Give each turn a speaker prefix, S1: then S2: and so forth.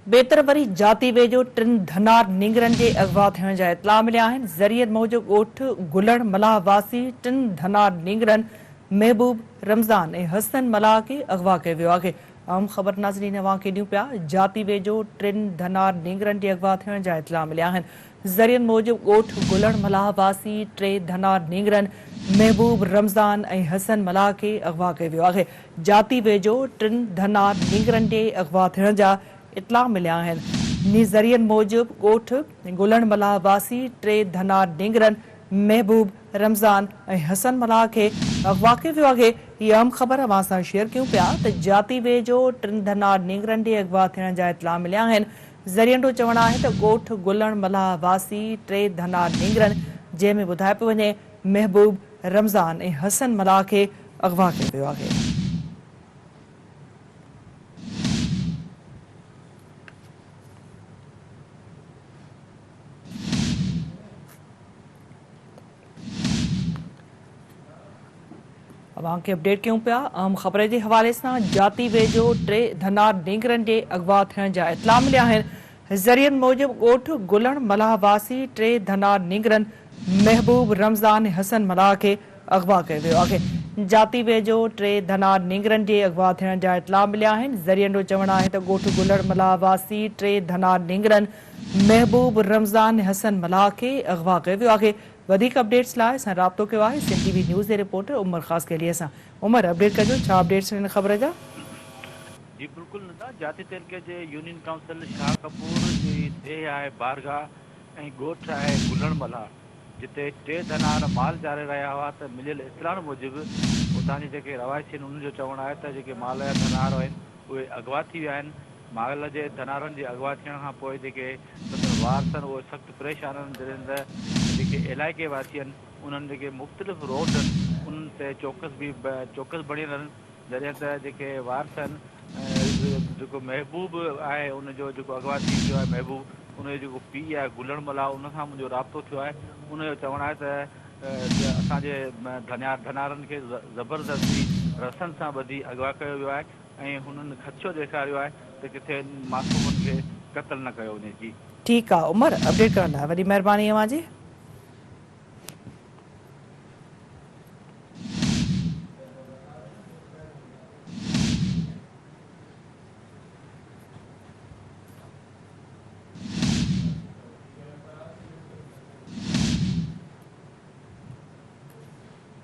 S1: बेतरवरी जाती वेझो टिन धनार नींगरनि जे अगवा थियण जा इतला मिलिया आहिनि। ज़रियत मूजिब ॻोठ गुलण मलाह वासी टिन धनार नींगरनि महबूब रमज़ान ऐं हसन मलाह खे अगवा कयो वियो आहे। अहम ख़बर नाज़रीन अवां खे ॾियूं पिया। जाती वेझो टिन धनार नींगरनि जे अगवा थियण जा इतला मिलिया आहिनि। ज़रियत मूजिब ॻोठ गुलण मलाह वासी टे धनार नींगरनि महबूब रमज़ान ऐं हसन मलाह खे अगवा कयो वियो आहे। जाती वेझो टिन धनार नींगरनि जे अगवा थियण जा इतला मिलिया आहिनि। ज़रियत मूजिब ॻोठ गुलण मलाह वासी टे धनार नींगरनि महबूब रमज़ान ऐं हसन मलाह खे अगवा कयो वियो आहे। हीअ अहम ख़बर अवां सां शेयर कयूं पिया त जाती वेझो टिन धनार नींगरनि जे अगवा थियण जा इतला मिलिया आहिनि। ज़रियत जो चवणु आहे त ॻोठ गुलण मलाह वासी टे धनार नींगरनि जंहिंमें ॿुधाए पियो वञे महबूब रमज़ान ऐं हसन मलाह खे अगवा कयो वियो आहे। अवां खे अपडेट कयूं पिया अहम ख़बर जे हवाले सां। जाती वेझो टे धनार नींगरनि जे अगवा थियण जा इतला मिलिया आहिनि। ज़रियत मूजिब ॻोठ गुलण मलाह वासी टे धनार नींगरनि महबूब रमज़ान हसन मलाह खे अगवा कयो वियो आहे। जाती वेझो टे धनार नींगरनि जे अगवा थियण जा इतला मिलिया आहिनि। ज़रियत जो चवणु आहे त ॻोठ गुलण मलाह वासी टे धनार नींगरनि महबूब रमज़ान हसन मलाह खे अगवा कयो वियो आहे। वधीक अपडेट्स लाइ असां राब्तो कयो आहे सिंध टीवी न्यूज़ जे रिपोर्टर उमर ख़ास के लिए सां। उमर अपडेट कजो छा अपडेट्स आहिनि ख़बर जा।
S2: जी बिल्कुल नंदा जाती तहलके जे यूनियन काउंसिल शाह कपूर जी देह आहे बारगाह ऐं ॻोठ आहे गुलण मलाह जिते टे धनार माल चारे रहिया हुआ त मिलियल इतलाह मूजिब उतां जी जेके रवायती आहिनि उन्हनि जो चवणु आहे त जेके माल जा धनार आहिनि उहे अगवा थी विया आहिनि। माल जे धनारनि जे अगवा थियण खां पोइ जेके वारस आहिनि उहे सख़्तु परेशान आहिनि। जॾहिं जेके इलाइक़े वासी आहिनि उन्हनि जेके मुख़्तलिफ़ रोड आहिनि उन्हनि ते चौकस बणियल आहिनि। जॾहिं त जेके वारस आहिनि जेको महबूब आहे उनजो जेको अगवा थी वियो आहे महबूब उनजो जेको पीउ आहे गुलण मलाह उन सां मुंहिंजो राब्तो थियो आहे। उनजो चवणु आहे त असांजे धनारनि खे ज़बरदस्ती रसनि सां ॿधी अगवा कयो वियो आहे ऐं हुननि ख़दशो ॾेखारियो आहे त किथे मासूमनि खे क़तल न कयो वञे। जी
S1: ठीकु आहे उमर अपडेट करण लाइ वॾी महिरबानी अवां जी।